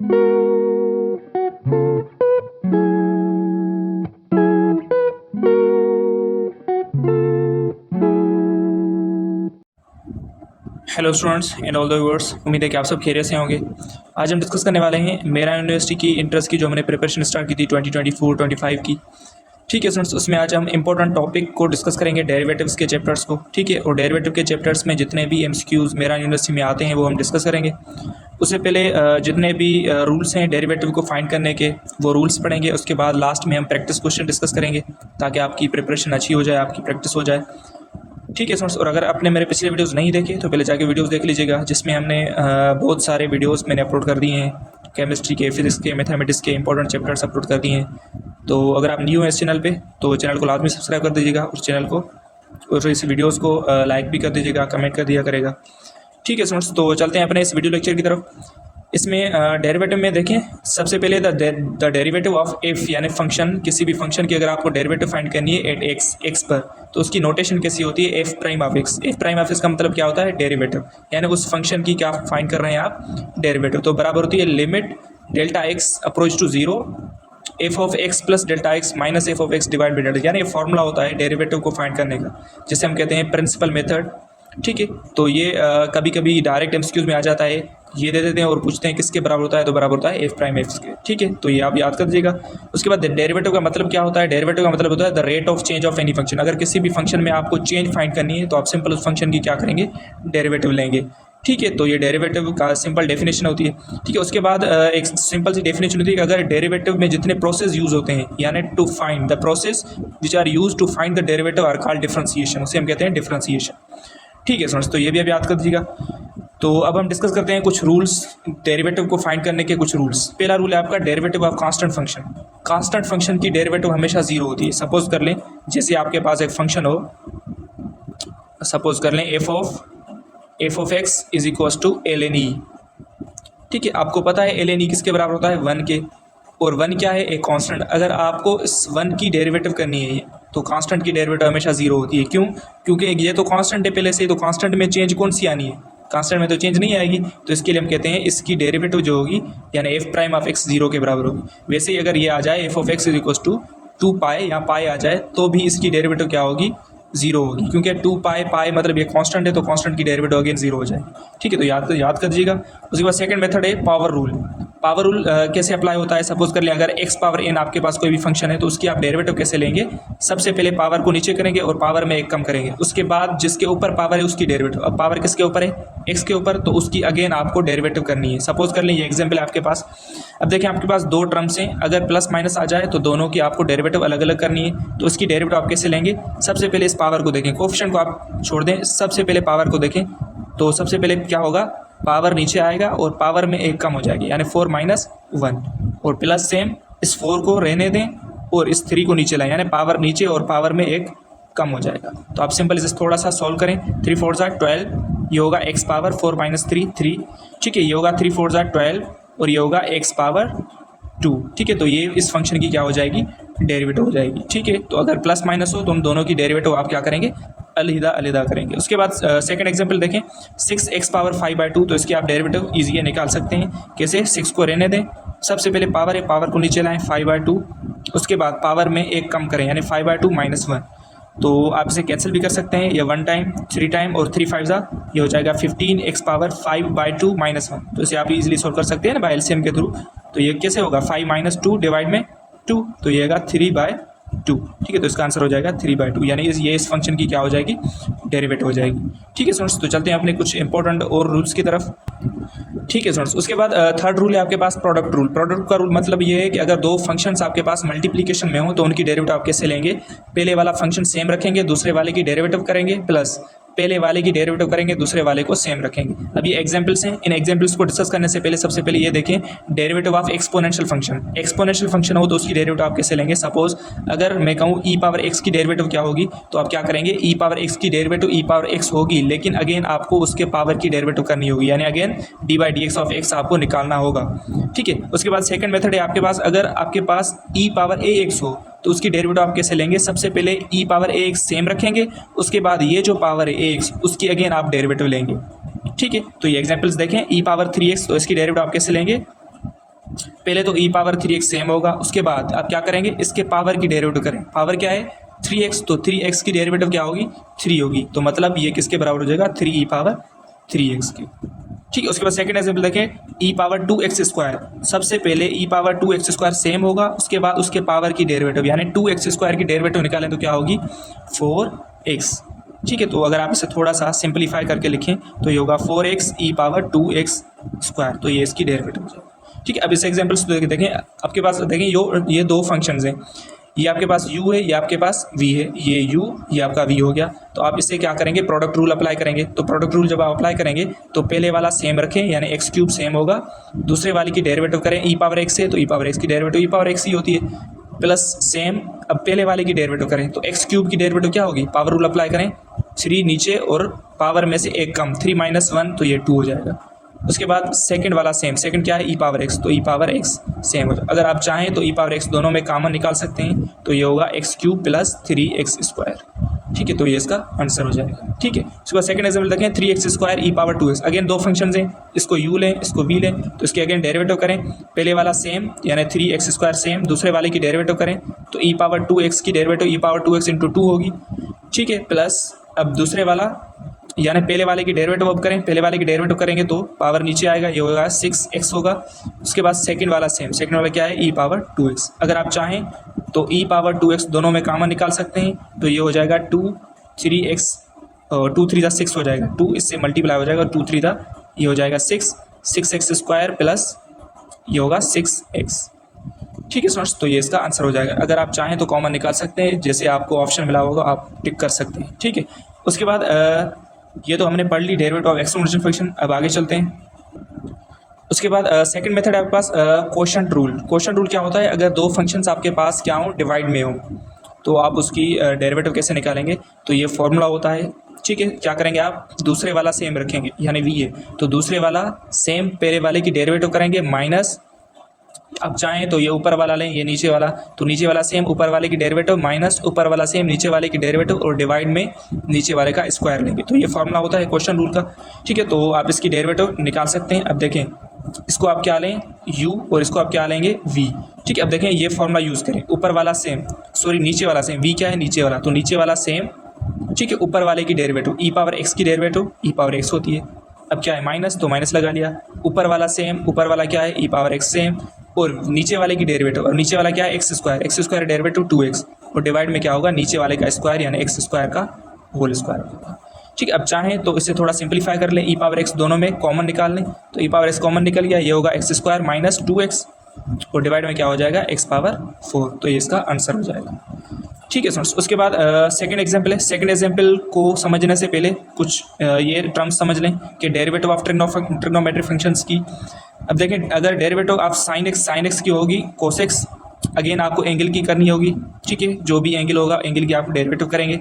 Hello students and all the viewers, उम्मीद है कि आप सब खैरियत से होंगे। आज हम डिस्कस करने वाले हैं मेरा यूनिवर्सिटी की इंट्रेंस की जो हमने प्रिपरेशन स्टार्ट की थी 2024-25 की। ठीक है स्टूडेंट्स, उसमें आज हम इंपॉर्टेंट टॉपिक को डिस्कस करेंगे, डेरिवेटिव्स के चैप्टर्स को। ठीक है, और डेरिवेटिव के चैप्टर्स में जितने भी एमसीक्यूज़ मेरा यूनिवर्सिटी में आते हैं वो हम डिस्कस करेंगे। उससे पहले जितने भी रूल्स हैं डेरिवेटिव को फाइंड करने के वो रूल्स पढ़ेंगे। उसके बाद लास्ट में हम प्रैक्टिस क्वेश्चन डिस्कस करेंगे ताकि आपकी प्रिपरेशन अच्छी हो जाए, आपकी प्रैक्टिस हो जाए। ठीक है स्टूडेंट्स, और अगर आपने मेरे पिछले वीडियोस नहीं देखे तो पहले जाके वीडियोस देख लीजिएगा, जिसमें हमने बहुत सारे वीडियोस मैंने अपलोड कर दिए हैं, केमिस्ट्री के, फिजिक्स के, मैथमेटिक्स के इंपॉर्टेंट चैप्टर्स अपलोड कर दिए हैं। तो अगर आप न्यू हैं इस चैनल पे तो चैनल को लाजमी सब्सक्राइब कर दीजिएगा, उस चैनल को, और इस वीडियोज़ को लाइक भी कर दीजिएगा, कमेंट कर दिया करेगा। ठीक है स्टूडेंट्स, तो चलते हैं अपने इस वीडियो लेक्चर की तरफ। इसमें डेरिवेटिव में देखें, सबसे पहले द डेरिवेटिव ऑफ एफ, यानी फंक्शन, किसी भी फंक्शन की अगर आपको डेरिवेटिव फाइंड करनी है एट एक्स पर, तो उसकी नोटेशन कैसी होती है, F prime of x. F prime of x का मतलब क्या होता है, डेरिवेटिव, यानी उस फंक्शन की क्या फाइंड कर रहे हैं आप, डेरिवेटिव। तो बराबर होती है limit delta x approach to zero f of x plus delta x minus f of x divide by delta, यानी ये फॉर्मूला होता है डेरिवेटिव को फाइंड करने का, जिसे हम कहते हैं प्रिंसिपल मेथड। ठीक है, तो ये कभी कभी डायरेक्ट एमसीक्यूज में आ जाता है, ये दे देते हैं और पूछते हैं किसके बराबर होता है, तो बराबर होता है एफ प्राइम एक्स के। ठीक है, तो ये आप याद कर दीजिएगा। उसके बाद डेरिवेटिव का मतलब क्या होता है, डेरिवेटिव का मतलब होता है the rate of change of any function. अगर किसी भी फंक्शन में आपको चेंज फाइंड करनी है तो आप सिंपल उस फंक्शन की क्या करेंगे, डेरिवेटिव लेंगे। ठीक है, तो ये डेरिवेटिव का सिंपल डेफिनेशन होती है। ठीक है, उसके बाद एक सिंपल सी डेफिनेशन होती है कि अगर डेरिवेटिव में जितने प्रोसेस यूज होते हैं, यानी to find the process which are use to find the derivative are called differentiation, उसे हम कहते हैं डिफरेंशिएशन। ठीक है स्टूडेंट्स, तो ये भी आप याद कर दीजिएगा। तो अब हम डिस्कस करते हैं कुछ रूल्स डेरिवेटिव को फाइंड करने के, कुछ रूल्स। पहला रूल है आपका derivative of constant function. Constant function की डेरिवेटिव हमेशा जीरो होती है। सपोज कर लें, जैसे आपके पास एक फंक्शन हो, सपोज कर लें f of x is equals to l n e. ठीक है, आपको पता है एल एन ई किसके बराबर होता है, 1 के, और 1 क्या है, एक कांस्टेंट। अगर आपको इस 1 की डेरिवेटिव करनी है तो कांस्टेंट की डेरिवेटिव हमेशा जीरो होती है। क्यों? क्योंकि ये तो कांस्टेंट है पहले से, तो कांस्टेंट में चेंज कौन सी आनी है, कांस्टेंट में तो चेंज नहीं आएगी। तो इसके लिए हम कहते हैं इसकी डेरिवेटिव जो होगी, यानी f prime of x zero के बराबर होगी। वैसे ही अगर ये आ जाए f of x is equals to 2 pi, या पाई आ जाए, तो भी इसकी डेरिवेटिव क्या होगी, जीरो होगी, क्योंकि 2 पाई मतलब ये कांस्टेंट है, तो कांस्टेंट की डेरिवेटिव अगेन जीरो हो जाएगी। ठीक है, तो याद कर दीजिएगा। उसके बाद सेकंड मेथड है पावर रूल। पावर रूल कैसे अप्लाई होता है, सपोज कर लें अगर एक्स पावर एन आपके पास कोई भी फंक्शन है तो उसकी आप डेरिवेटिव कैसे लेंगे, सबसे पहले पावर को नीचे करेंगे और पावर में एक कम करेंगे, उसके बाद जिसके ऊपर पावर है उसकी डेरिवेटिव। अब पावर किसके ऊपर है, एक्स के ऊपर, तो उसकी अगेन आपको डेरिवेटिव करनी है। सपोज कर लें ये एग्जाम्पल आपके पास, अब देखें आपके पास दो टर्म्स हैं, अगर प्लस माइनस आ जाए तो दोनों की आपको डेरिवेटिव अलग अलग करनी है। तो इसकी डेरिवेटिव आप कैसे लेंगे, सबसे पहले इस पावर को देखें, कोएफिशिएंट को आप छोड़ दें, सबसे पहले पावर को देखें। तो सबसे पहले क्या होगा, पावर नीचे आएगा और पावर में एक कम हो जाएगी, यानी 4 माइनस 1, और प्लस सेम इस 4 को रहने दें और इस 3 को नीचे लाएं, यानी पावर नीचे और पावर में एक कम हो जाएगा। तो आप सिंपल इसे थोड़ा सा सॉल्व करें, 3 4 ज़ा 12, ये होगा एक्स पावर 4 माइनस 3 3। ठीक है, ये होगा 3 4 ज़ा 12 और ये होगा एक्स पावर 2। ठीक है, तो ये इस फंक्शन की क्या हो जाएगी, डेरिवेटिव हो जाएगी। ठीक है, तो अगर प्लस माइनस हो तो हम दोनों की डेरिवेटिव आप क्या करेंगे, अलग करेंगे। उसके बाद सेकंड एग्जांपल देखें, 6x पावर 5/2, तो इसकी आप डेरिवेटिव ईजी निकाल सकते हैं। कैसे, 6 को रहने दें, सबसे पहले पावर है, पावर को नीचे लाएं 5/2, उसके बाद पावर में एक कम करें, यानी 5/2 माइनस 1। तो आप इसे कैंसिल भी कर सकते हैं, ये 1 टाइम 3 टाइम और 3 5 ये हो जाएगा 15x पावर 5/2 माइनस 1। तो इसे आप इजीली सॉल्व कर सकते हैं ना बाय एलसीएम के थ्रू। तो ये कैसे होगा, 5 माइनस 2 डिवाइड में 2, तो ये आएगा 3/2। ठीक है, तो इसका आंसर हो जाएगा 3/2, यानी ये इस फंक्शन की क्या हो जाएगी, डेरिवेटिव हो जाएगी। ठीक है स्टूडेंट्स, तो चलते हैं अपने कुछ इंपॉर्टेंट और रूल्स की तरफ। ठीक है स्टूडेंट्स, उसके बाद थर्ड रूल है आपके पास प्रोडक्ट रूल। प्रोडक्ट का रूल मतलब ये है कि अगर दो फंक्शंस आपके पास मल्टीप्लिकेशन में हो तो उनकी डेरिवेटिव आप कैसे लेंगे, पहले वाला फंक्शन सेम रखेंगे, दूसरे वाले की डेरिवेटिव करेंगे, प्लस पहले वाले की डेरिवेटिव करेंगे, दूसरे वाले को सेम रखेंगे। अब ये एग्जांपल्स हैं, इन एग्जांपल्स को डिस्कस करने से पहले सबसे पहले ये देखें, derivative of exponential function. Exponential function हो तो उसकी डेरिवेटिव आप कैसे लेंगे, सपोज अगर मैं कहूँ ई पावर एक्स की डेरिवेटिव क्या होगी, तो आप क्या करेंगे, ई पावर एक्स की डेरिवेटिव ई पावर एक्स होगी, लेकिन अगेन आपको उसके पावर की डेरिवेटिव करनी होगी, यानी again D by d x of x आपको निकालना होगा। ठीक है, उसके बाद सेकंड मेथड है आपके पास, अगर आपके पास ई पावर ए एक्स हो तो उसकी डेरिवेटिव आप कैसे लेंगे, सबसे पहले ई पावर ए एक्स सेम रखेंगे, उसके बाद ये जो पावर है ए एक्स उसकी अगेन आप डेरिवेटिव लेंगे। ठीक है, तो ये एग्जांपल्स देखें, ई पावर 3x, तो इसकी डेरिवेटिव आप कैसे लेंगे, पहले तो ई पावर 3x सेम होगा, उसके बाद आप क्या करेंगे, इसके पावर की डेरिवेटिव करें। पावर क्या है 3x, तो 3x की डेरिवेटिव क्या होगी 3 होगी, तो मतलब ये किसके बराबर हो जाएगा 3e पावर 3x की। ठीक है, उसके बाद सेकंड एग्जाम्पल देखें, e पावर 2x स्क्वायर। सबसे पहले e power 2x square same होगा, उसके बाद उसके पावर की डेरिवेटिव यानी 2x स्क्वायर की डेरिवेटिव निकालें तो क्या होगी 4x। ठीक है, तो अगर आप इसे थोड़ा सा सिंप्लीफाई करके लिखें तो ये होगा 4x e power 2x square, तो ये इसकी डेरिवेटिव हो जाएगी। ठीक है, अब इस एग्जाम्पल से देखें, आपके पास देखें ये दो फंक्शंस हैं, ये आपके पास u है, ये आपके पास v है, ये u ये आपका v हो गया। तो आप इससे क्या करेंगे, प्रोडक्ट रूल अप्लाई करेंगे। तो प्रोडक्ट रूल जब आप अप्लाई करेंगे तो पहले वाला सेम रखें यानी एक्स क्यूब सेम होगा, दूसरे वाले की डेरिवेटिव करें ई पावर एक्स है तो ई पावर एक्स की डेरिवेटिव ई पावर एक्स ही होती है, प्लस सेम अब पहले वाले की डेरिवेटिव करें तो एक्स क्यूब की डेरिवेटिव क्या होगी, पावर रूल अप्लाई करें, 3 नीचे और पावर में से एक कम, 3 - 1 तो ये 2 हो जाएगा। उसके बाद सेकंड वाला सेम, सेकंड क्या है ई पावर एक्स, तो ई पावर एक्स सेम हो जाए। अगर आप चाहें तो ई पावर एक्स दोनों में कॉमन निकाल सकते हैं, तो ये होगा x cube plus 3x square. ठीक है, तो ये इसका आंसर हो जाएगा। ठीक है, उसके बाद सेकंड एग्जाम्पल देखें, 3x स्क्वायर ई पावर 2x। अगेन दो फंक्शंस हैं, इसको u लें इसको v लें, तो इसके अगेन डेरिवेटिव करें, पहले वाला सेम यानी 3x स्क्वायर सेम, दूसरे वाले की डेरिवेटिव करें तो ई पावर 2x की डेरिवेटिव ई पावर 2x इंटू 2 होगी। ठीक है, प्लस अब दूसरे वाला यानी पहले वाले की डेरिवेटिव अब करें, पहले वाले की डेरिवेटिव करेंगे तो पावर नीचे आएगा, ये होगा 6x होगा। उसके बाद सेकंड वाला सेम, सेकंड वाला क्या है ई पावर 2x। अगर आप चाहें तो ई पावर 2x दोनों में कॉमन निकाल सकते हैं, तो ये हो जाएगा 2 3x 2 3 6 हो जाएगा, 2 इससे मल्टीप्लाई हो जाएगा, 2 3 ये हो जाएगा 6x स्क्वायर प्लस ये होगा 6x। ठीक है स्टूडेंट्स, तो ये इसका आंसर हो जाएगा। अगर आप चाहें तो कॉमन निकाल सकते हैं, जैसे आपको ऑप्शन मिला होगा आप टिक कर सकते हैं। ठीक है, उसके बाद ये तो हमने पढ़ ली डेरिवेटिव ऑफ एक्सपोनेंशियल फंक्शन। अब आगे चलते हैं। उसके बाद सेकंड मेथड है आपके पास क्वोशंट रूल। क्वोशंट रूल क्या होता है, अगर दो फंक्शंस आपके पास क्या हो डिवाइड में हो तो आप उसकी डेरिवेटिव कैसे निकालेंगे, तो ये फॉर्मूला होता है। ठीक है, क्या करेंगे आप दूसरे वाला सेम रखेंगे यानी v है, तो दूसरे वाला सेम पहले वाले की डेरिवेटिव करेंगे माइनस, अब चाहें तो ये ऊपर वाला लें ये नीचे वाला, तो नीचे वाला सेम ऊपर वाले की डेरिवेटिव माइनस ऊपर वाला सेम नीचे वाले की डेरिवेटिव और डिवाइड में नीचे वाले का स्क्वायर लेंगे, तो ये फॉर्मूला होता है क्वेश्चन रूल का। ठीक है, तो आप इसकी डेरिवेटिव निकाल सकते हैं। अब देखें इसको आप क्या लें u और इसको आप क्या लेंगे v। ठीक है, अब देखें ये फॉर्मूला यूज़ करें, ऊपर वाला सेम सॉरी नीचे वाला सेम, v क्या है नीचे वाला, तो नीचे वाला सेम। ठीक है, ऊपर वाले की डेरिवेटिव ई पावर एक्स की डेरिवेटिव ई पावर एक्स होती है, अब क्या है माइनस तो माइनस लगा लिया, ऊपर वाला सेम ऊपर वाला क्या है ई पावर एक्स सेम, और नीचे वाले की डेरिवेटिव, और नीचे वाला क्या है एक्स स्क्वायर डेरिवेटिव 2x, और डिवाइड में क्या होगा नीचे वाले का स्क्वायर यानी एक्स स्क्वायर का होल स्क्वायर होगा। ठीक है, अब चाहें तो इसे थोड़ा सिंप्लीफाई कर लें, ई पावर एक्स दोनों में कॉमन निकाल लें, तो ई पावर एक्स कॉमन निकल गया, ये होगा एक्स स्क्वायर माइनस 2x और डिवाइड में क्या हो जाएगा एक्स पावर 4, तो ये इसका आंसर हो जाएगा। ठीक है फ्रेंड्स, उसके बाद सेकंड एग्जांपल है। सेकंड एग्जांपल को समझने से पहले कुछ ये टर्म्स समझ लें कि डेरिवेटिव ऑफ ट्रिग्नोमेट्रिक फंक्शंस की। अब देखें अगर डेरिवेटिव ऑफ साइन एक्स की होगी कोस एक्स, अगेन आपको एंगल की करनी होगी। ठीक है, जो भी एंगल होगा एंगल की आप डेरिवेटिव करेंगे।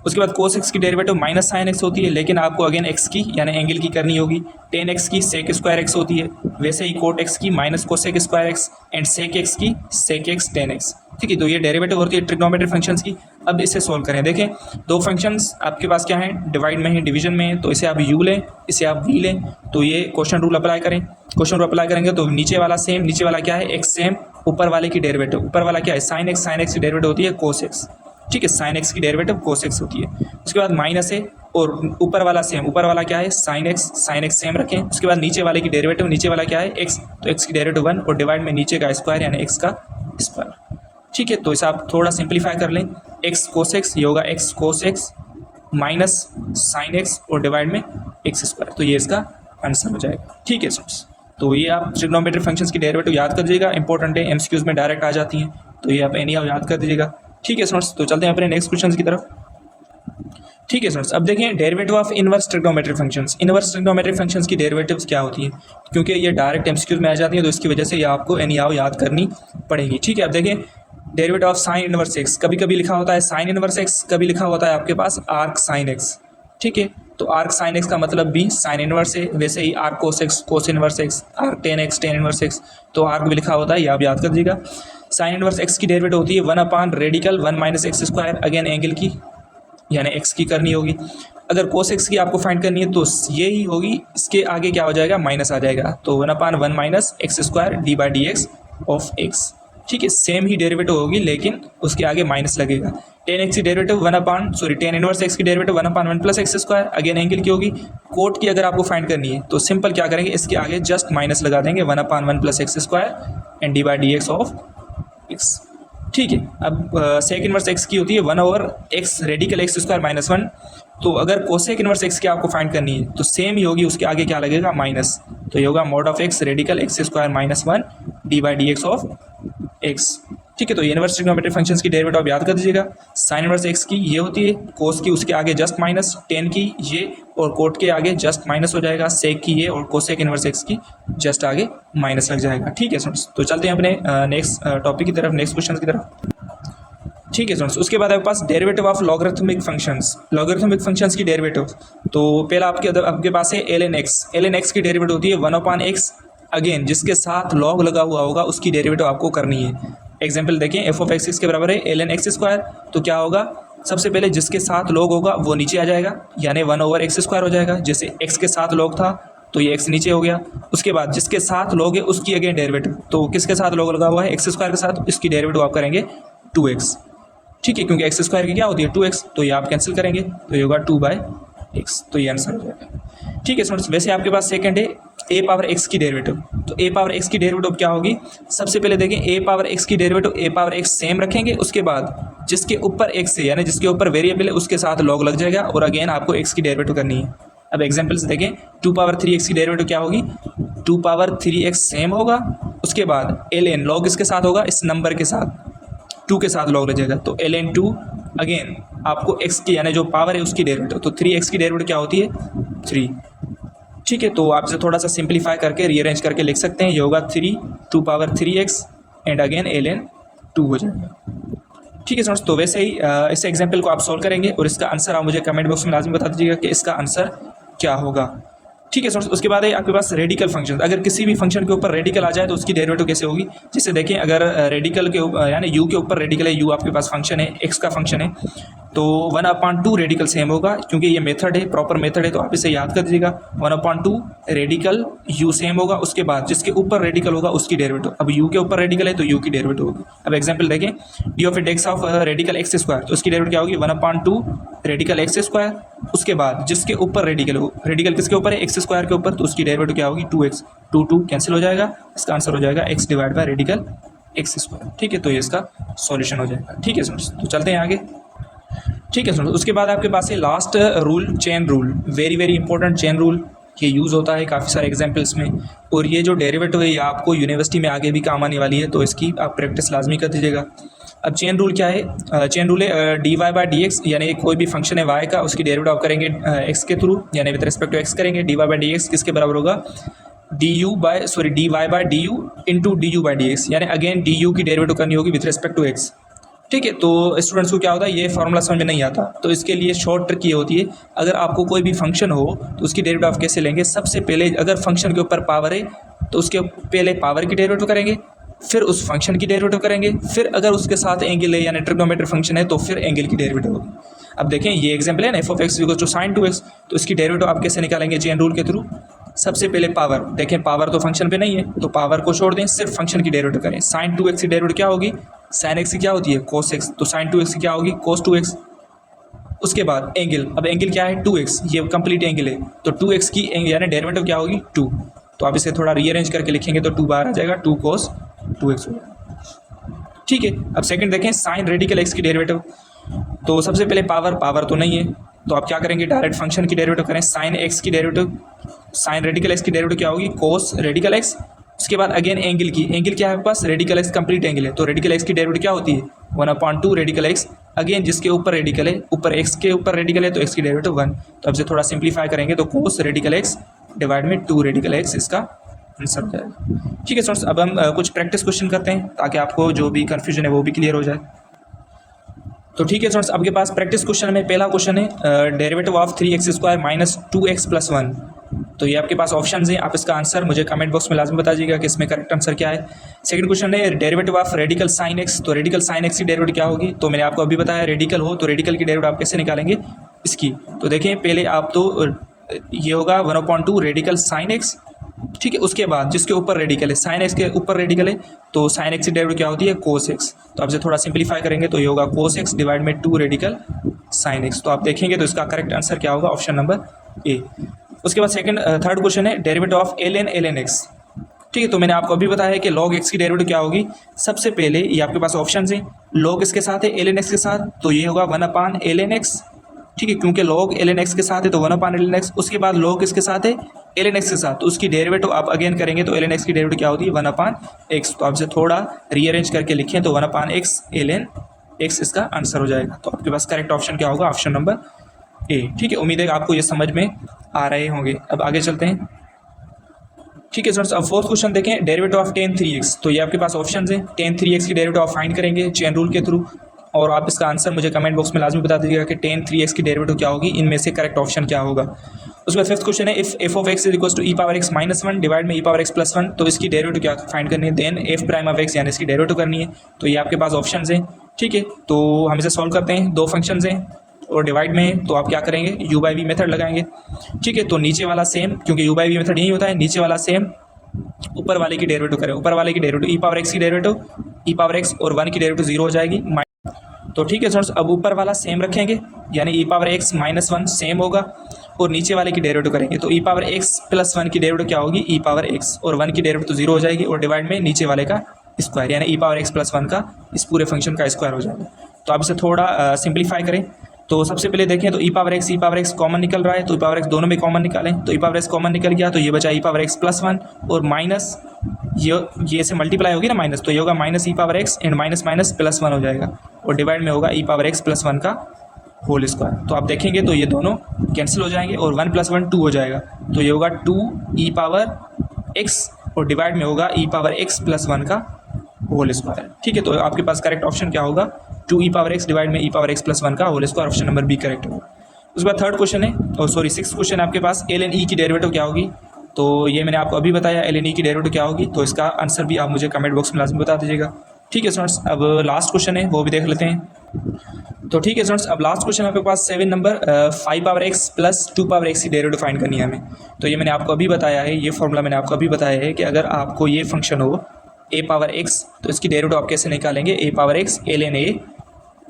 उसके बाद कोस एक्स की डेरिवेटिव माइनस साइन एक्स होती है, लेकिन आपको अगेन एक्स की यानी एंगल की करनी होगी। टेन एक्स की सेक स्क्वायर एक्स होती है, वैसे ही कोट एक्स की minus cosec square x and sec x की सेक एक्स टेन एक्स। ठीक है, तो ये डेरिवेटिव होती है ट्रिग्नोमेट्रिक फंक्शंस की। अब इसे सोल्व करें, देखें दो फंक्शंस आपके पास क्या है डिवाइड में है डिवीजन में है, तो इसे आप u लें इसे आप v लें, तो ये क्वेश्चन रूल अप्लाई करें। क्वेश्चन रूल अप्लाई करेंगे तो नीचे वाला सेम, नीचे वाला क्या है एक्स सेम, ऊपर वाले की डेरिवेटिव, ऊपर वाला क्या है साइन एक्स की डेरिवेटिव होती है कोस एक्स। ठीक है, साइन एक्स की डेरिवेटिव कोस एक्स होती है। उसके बाद माइनस है और ऊपर वाला सेम, ऊपर वाला क्या है साइन एक्स सेम रखें। उसके बाद नीचे वाले की डेरिवेटिव, नीचे वाला क्या है एक्स, तो एक्स की डेरिवेटिव 1 और डिवाइड में नीचे का स्क्वायर यानी एक्स का स्क्वायर। ठीक है, तो इसे आप थोड़ा सिंप्लीफाई कर लें, एक्स कोस एक्स ये होगा x cos x minus sine x और डिवाइड में एक्स स्क्वायर, तो ये इसका आंसर हो जाएगा। ठीक है स्टूडेंट्स, तो ये आप ट्रिग्नोमेट्रिक फंक्शंस की डेरिवेटिव याद कर दीजिएगा, इंपॉर्टेंट है, एमसीक्यूज में डायरेक्ट आ जाती हैं, तो ये आप एनी हाउ याद कर दीजिएगा। ठीक है स्टूडेंट्स, तो चलते हैं अपने नेक्स्ट क्वेश्चन की तरफ। ठीक है स्टूडेंट्स, अब देखें derivative of inverse trigonometric functions. Inverse trigonometric functions की डेरिवेटिव्स क्या होती है, क्योंकि ये डायरेक्ट एमसीक्यूज में आ जाती है, तो इसकी वजह से ये आपको एनी हाउ याद करनी पड़ेगी। ठीक है, अब देखें derivative of sine inverse x, कभी कभी लिखा होता है साइन इनवर्स एक्स, कभी लिखा होता है आपके पास आर्क साइन एक्स। ठीक है, तो आर्क साइन एक्स का मतलब भी साइन इनवर्स है, वैसे ही arc cos x cos inverse x, arc tan inverse x, तो आर्क भी लिखा होता है, ये आप याद कर दीजिएगा। साइन इनवर्स एक्स की डेरिवेटिव होती है 1/रेडिकल 1 - एक्स स्क्वायर, अगेन एंगल की यानी एक्स की करनी होगी। अगर cos x की आपको फाइंड करनी है तो ये ही होगी, इसके आगे क्या हो जाएगा, माइनस आ जाएगा, तो 1/1 minus x square D by d x of x. ठीक है, सेम ही डेरिवेटिव होगी लेकिन उसके आगे माइनस लगेगा। tan x की डेरिवेटिव tan इनवर्स x की derivative 1/1 plus x square, again angle की होगी। कोट की अगर आपको फाइंड करनी है तो सिंपल क्या करेंगे, इसके आगे जस्ट माइनस लगा देंगे 1/1 plus x square and D by d x of x. ठीक है, अब सेक इनवर्स एक्स की होती है 1/x radical x square minus 1। तो अगर कोसेक इनवर्स एक्स की आपको फाइंड करनी है तो सेम ही होगी, उसके आगे क्या लगेगा, माइनस, तो ये होगा mod of x radical x square minus 1 D by d x of x. ठीक है, तो इनवर्स ट्रिग्नोमेट्रिक फंक्शंस की डेरिवेटिव आप याद कर दीजिएगा। साइन इनवर्स एक्स की ये होती है, कोस की उसके आगे जस्ट माइनस, टेन की ये और कोट के आगे जस्ट माइनस हो जाएगा, सेक की ये और कोसेक इनवर्स एक्स की जस्ट आगे माइनस लग जाएगा। ठीक है स्टूडेंट्स, तो चलते हैं अपने नेक्स्ट टॉपिक की तरफ, नेक्स्ट क्वेश्चन की तरफ। ठीक है स्टूडेंट्स, उसके बाद आपके पास डेरिवेटिव ऑफ लॉगरिथमिक फंक्शंस की डेरिवेटिव। तो पहला आपके पास है ln x की डेरिवेटिव होती है 1/x, अगेन जिसके साथ लॉग लगा हुआ होगा उसकी डेरिवेटिव आपको करनी है। एग्जाम्पल देखें, एफ ऑफ एक्स किसके बराबर है, ln x स्क्वायर, तो क्या होगा, सबसे पहले जिसके साथ लॉग होगा वो नीचे आ जाएगा, यानी 1/x स्क्वायर हो जाएगा। जैसे x के साथ लॉग था तो ये x नीचे हो गया। उसके बाद जिसके साथ लॉग है उसकी अगेन डेरिवेटिव, तो किसके साथ लॉग लगा हुआ है, x स्क्वायर के साथ, इसकी डेरिवेटिव आप करेंगे 2x। ठीक है, क्योंकि एक्स स्क्वायर की क्या होती है 2x, तो ये आप कैंसिल करेंगे तो ये होगा 2/x, तो ये आंसर हो जाएगा। ठीक है स्टूडेंट्स, वैसे आपके पास सेकंड है a पावर x की डेरिवेटिव। तो a पावर x की डेरिवेटिव क्या होगी, सबसे पहले देखें a पावर x की derivative, a power x same रखेंगे, उसके बाद जिसके ऊपर x है यानी जिसके ऊपर वेरिएबल है उसके साथ लॉग लग जाएगा और अगेन आपको x की डेरिवेटिव करनी है। अब एग्जाम्पल्स देखें, 2/3x की डेरिवेटिव क्या होगी, 2/3x सेम होगा, उसके बाद ln लॉग इसके साथ होगा, इस नंबर के साथ 2 के साथ लॉग लग जाएगा, तो ln 2 अगेन आपको x की यानी जो पावर है उसकी डेरिवेटिव, तो 3x की डेरिवेटिव क्या होती है 3। ठीक है, तो आप इसे थोड़ा सा सिंप्लीफाई करके रीअरेंज करके लिख सकते हैं, ये होगा 2/3x एंड अगेन ln 2 हो जाएगा। ठीक है स्टूडेंट्स, तो वैसे ही इस एग्जाम्पल को आप सॉल्व करेंगे और इसका आंसर आप मुझे कमेंट बॉक्स में लाजमी बता दीजिएगा कि इसका आंसर क्या होगा। ठीक है स्टूडेंट्स, उसके बाद है आपके पास रेडिकल फंक्शन। अगर किसी भी फंक्शन के ऊपर रेडिकल आ जाए तो उसकी डेरिवेटिव कैसे होगी, जैसे देखें अगर रेडिकल के यानी u के ऊपर रेडिकल है, u आपके पास फंक्शन है, x का फंक्शन है, तो 1/2 रेडिकल सेम होगा, क्योंकि ये मेथड है, प्रॉपर मेथड है, तो आप इसे याद कर दीजिएगा। 1/2 रेडिकल u सेम होगा, उसके बाद जिसके ऊपर रेडिकल होगा उसकी डेरिवेटिव। अब u के ऊपर रेडिकल है तो u की डेरिवेटिव होगी। अब एग्जाम्पल देखें, D of x of radical x square, तो उसकी डेरिवेटिव क्या होगी 1/2 रेडिकल एक्स स्क्वायर, उसके बाद जिसके ऊपर रेडिकल हो, रेडिकल किसके ऊपर है, एक्स स्क्वायर के ऊपर, तो उसकी डेरिवेटिव क्या होगी 2x, 2 कैंसिल हो जाएगा, इसका आंसर हो जाएगा x divide by radical x square. ठीक है, तो ये इसका सॉल्यूशन हो जाएगा। ठीक है स्टूडेंट्स, तो चलते हैं आगे। ठीक है स्टूडेंट्स, उसके बाद आपके पास है last rule, chain rule, very very important chain rule. ये यूज़ होता है काफ़ी सारे एग्जाम्पल्स में, और ये जो डेरिवेटिव है ये आपको यूनिवर्सिटी में आगे भी काम आने वाली है, तो इसकी आप प्रैक्टिस लाजमी कर दीजिएगा। अब चेन रूल क्या है, चेन रूल है d y by d x, यानी कोई भी फंक्शन है y का, उसकी डेरिवेटिव आप करेंगे x के थ्रू, यानी विद रिस्पेक्ट टू x करेंगे, d y by d x किसके बराबर होगा, d y by d u into d u by d x, यानी अगेन डी यू की डेरिवेटिव करनी होगी विद रिस्पेक्ट टू x। ठीक है, तो स्टूडेंट्स को क्या होता है, ये फॉर्मूला समझ में नहीं आता, तो इसके लिए शॉर्ट ट्रिक ये होती है, अगर आपको कोई भी फंक्शन हो तो उसकी डेरिवेटिव आप कैसे लेंगे, सबसे पहले अगर फंक्शन के ऊपर पावर है तो उसके पहले पावर की डेरिवेटिव करेंगे, फिर उस फंक्शन की डेरिवेटिव करेंगे, फिर अगर उसके साथ एंगल है यानी ट्रिग्नोमेट्रिक फंक्शन है तो फिर एंगल की डेरिवेटिव होगी। अब देखें ये एग्जाम्पल है ना, f of x equals to sine 2x, तो इसकी डेरिवेटिव आप कैसे निकालेंगे, चेन रूल के थ्रू। सबसे पहले पावर देखें, पावर तो फंक्शन पे नहीं है तो पावर को छोड़ दें, सिर्फ फंक्शन की डेरिवेटिव करें। साइन 2x की डेरिवेटिव क्या होगी, साइन एक्स की क्या होती है कोस एक्स, तो साइन 2x की क्या होगी कोस 2x। उसके बाद एंगल, अब एंगल क्या है 2x, ये कंप्लीट एंगल है, तो 2x की यानी डेरिवेटिव क्या होगी 2, तो आप इसे थोड़ा रीअरेंज करके लिखेंगे तो 2 बाहर आ जाएगा, 2 cos 2x हो जाएगा। ठीक है, अब सेकंड देखें, साइन रेडिकल एक्स की डेरिवेटिव, तो सबसे पहले पावर तो नहीं है, तो आप क्या करेंगे, डायरेक्ट फंक्शन की डेरिवेटिव करें, साइन एक्स की डेरिवेटिव, साइन रेडिकल एक्स की डेरिवेटिव क्या होगी कोस रेडिकल एक्स। उसके बाद अगेन एंगल की, एंगल क्या है आपके पास, रेडिकल एक्स कंप्लीट एंगल है, तो रेडिकल एक्स की डेरिवेटिव क्या होती है 1/2 रेडिकल एक्स, अगेन जिसके ऊपर रेडिकल है, ऊपर एक्स के ऊपर रेडिकल है तो एक्स की डेरिवेटिव 1, तो अब से थोड़ा सिंप्लीफाई करेंगे तो कोस रेडिकल एक्स डिवाइड में 2 रेडिकल एक्स इसका आंसर हो जाएगा। ठीक है स्टूडेंट्स, अब हम कुछ प्रैक्टिस क्वेश्चन करते हैं ताकि आपको जो भी कन्फ्यूजन है वो भी क्लियर हो जाए। तो ठीक है स्टूडेंट्स, आपके पास प्रैक्टिस क्वेश्चन में पहला क्वेश्चन है derivative of 3x² minus 2x + 1। तो ये आपके पास ऑप्शन हैं, आप इसका आंसर मुझे कमेंट बॉक्स में लाजमी बता दीजिएगा कि इसमें करेक्ट आंसर क्या है। सेकंड क्वेश्चन है derivative of radical sine x, तो रेडिकल साइन एक्स की डेरिवेटिव क्या होगी, तो मैंने आपको अभी बताया रेडिकल हो तो रेडिकल की डेरिवेटिव आप कैसे निकालेंगे इसकी। तो देखें पहले आप तो ये होगा 1/2 रेडिकल साइन एक्स, ठीक है। उसके बाद जिसके ऊपर रेडिकल है, साइन एक्स के ऊपर रेडिकल है, तो साइन एक्स की डेरिवेटिव क्या होती है कोस एक्स। तो आपसे थोड़ा सिंप्लीफाई करेंगे तो ये होगा कोस एक्स डिवाइड में 2 रेडिकल साइन एक्स। तो आप देखेंगे तो इसका करेक्ट आंसर क्या होगा, ऑप्शन नंबर ए। उसके बाद थर्ड क्वेश्चन है डेरिवेटिव ऑफ ln एक्स, ठीक है। तो मैंने आपको अभी बताया है कि log x की डेरिवेटिव क्या होगी। सबसे पहले ये आपके पास ऑप्शन है, log x के साथ है ln x के साथ, तो ये होगा 1/ln x, ठीक है, क्योंकि log ln x के साथ है तो 1/ln x। उसके बाद log इसके साथ है ln x के साथ, तो उसकी डेरिवेटिव आप अगेन करेंगे तो ln x की डेरिवेटिव क्या होती है 1/x। तो आपसे थोड़ा रीअरेंज करके लिखें तो 1/x ln x इसका आंसर हो जाएगा। तो आपके पास करेक्ट ऑप्शन क्या होगा, ऑप्शन नंबर ए, ठीक है। उम्मीद है कि आपको ये समझ में आ रहे होंगे। अब आगे चलते हैं, ठीक है स्टूडेंट्स। अब फोर्थ क्वेश्चन देखें डेरिवेटिव ऑफ tan 3x, तो ये आपके पास ऑप्शन है, tan 3x की डेरिवेटिव आप फाइंड करेंगे चेन रूल के थ्रू, और आप इसका आंसर मुझे कमेंट बॉक्स में लाजमी बता दीजिएगा कि tan 3x की डेरिवेटिव क्या होगी, इनमें से करेक्ट ऑप्शन क्या होगा। उसके बाद फिफ्थ क्वेश्चन है if f of x is equal to e power x minus 1 divide में e पावर x प्लस 1, तो इसकी डेरिवेटिव क्या फाइंड करनी है, then f prime of x यानी इसकी डेरिवेटिव करनी है। तो ये आपके पास ऑप्शन हैं, ठीक है। तो हम इसे सॉल्व करते हैं, दो फंक्शन हैं और डिवाइड में, तो आप क्या करेंगे u बाई वी मेथड लगाएंगे, ठीक है। तो नीचे वाला सेम, क्योंकि u बाई वी मेथड यही होता है, नीचे वाला सेम ऊपर वाले की डेरिवेटिव करें, ऊपर वाले की डेरिवेटिव e पावर x की डेरिवेटिव e पावर x और 1 की डेरिवेटिव 0 हो जाएगी। तो ठीक है स्टूडेंट्स, अब ऊपर वाला सेम रखेंगे यानी e power x minus 1 same होगा, और नीचे वाले की डेरिवेटिव करेंगे तो e पावर x प्लस 1 की डेरिवेटिव क्या होगी e पावर x, और 1 की डेरिवेटिव 0 हो जाएगी, और डिवाइड में नीचे वाले का स्क्वायर यानी e पावर x प्लस 1 का इस पूरे फंक्शन का स्क्वायर हो जाएगा। तो आप इसे थोड़ा सिंप्लीफाई करें। तो सबसे पहले देखें तो e पावर x कॉमन निकल रहा है, तो e पावर x दोनों में कॉमन निकालें, तो e पावर x कॉमन निकल गया, तो ये बचा e पावर x प्लस 1 और माइनस ये से मल्टीप्लाई होगी ना माइनस, तो ये होगा minus e power x and minus minus plus 1 हो जाएगा, और डिवाइड में होगा e पावर x प्लस 1 का होल स्क्वायर। तो आप देखेंगे तो ये दोनों कैंसिल हो जाएंगे और 1 + 1 2 हो जाएगा, तो ये होगा 2 e पावर x और डिवाइड में होगा e पावर x प्लस 1 का होल स्क्वायर, ठीक है। तो आपके पास करेक्ट ऑप्शन क्या होगा, 2 e पावर x डिवाइड में e पावर x प्लस 1 का whole square, option number B correct होगा। उसके बाद थर्ड क्वेश्चन है, और सॉरी सिक्स क्वेश्चन है आपके पास ln e की डेरिवेटिव क्या होगी। तो ये मैंने आपको अभी बताया ln e की डेरिवेटिव क्या होगी, तो इसका आंसर भी आप मुझे कमेंट बॉक्स में लाजमी बता दीजिएगा, ठीक है स्टूडेंट्स। अब लास्ट क्वेश्चन है वो भी देख लेते हैं। तो ठीक है स्टूडेंट्स, अब लास्ट क्वेश्चन आपके पास 7 number 5 power x plus 2 power x की डेरिवेटिव फाइंड करनी है हमें। तो ये मैंने आपको अभी बताया है, ये फॉर्मूला मैंने आपको अभी बताया है कि अगर आपको ये फंक्शन हो a पावर x, तो इसकी डेरिवेटिव आप कैसे निकालेंगे, a power x ln a,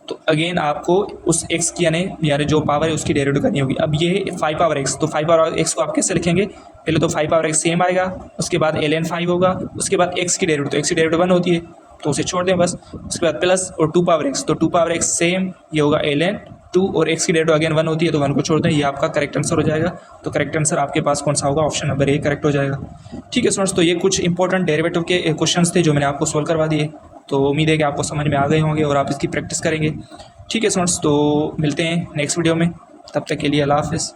तो अगेन आपको उस x की यानी जो पावर है उसकी डेरिवेटिव करनी होगी। अब ये 5 पावर x, तो 5 पावर x को आप कैसे लिखेंगे, पहले तो 5 पावर x सेम आएगा, उसके बाद ln 5 होगा, उसके बाद x की डेरिवेटिव, तो x की डेरिवेटिव 1 होती है तो उसे छोड़ दें बस, उसके बाद प्लस और 2 पावर x, तो 2 पावर x सेम, ये होगा ln 2 और x की डेरिवेटिव अगेन 1 होती है तो 1 को छोड़ दें, ये आपका करेक्ट आंसर हो जाएगा। तो करेक्ट आंसर आपके पास कौन सा होगा, ऑप्शन नंबर ए करेक्ट हो जाएगा, ठीक है स्टूडेंट्स। तो ये कुछ इंपॉर्टेंट डेरिवेटिव के क्वेश्चंस थे जो मैंने आपको सोल्व करवा दिए, तो उम्मीद है कि आपको समझ में आ गए होंगे और आप इसकी प्रैक्टिस करेंगे, ठीक है स्टूडेंट्स। तो मिलते हैं नेक्स्ट वीडियो में, तब तक के लिए अल्लाह हाफ़िज़।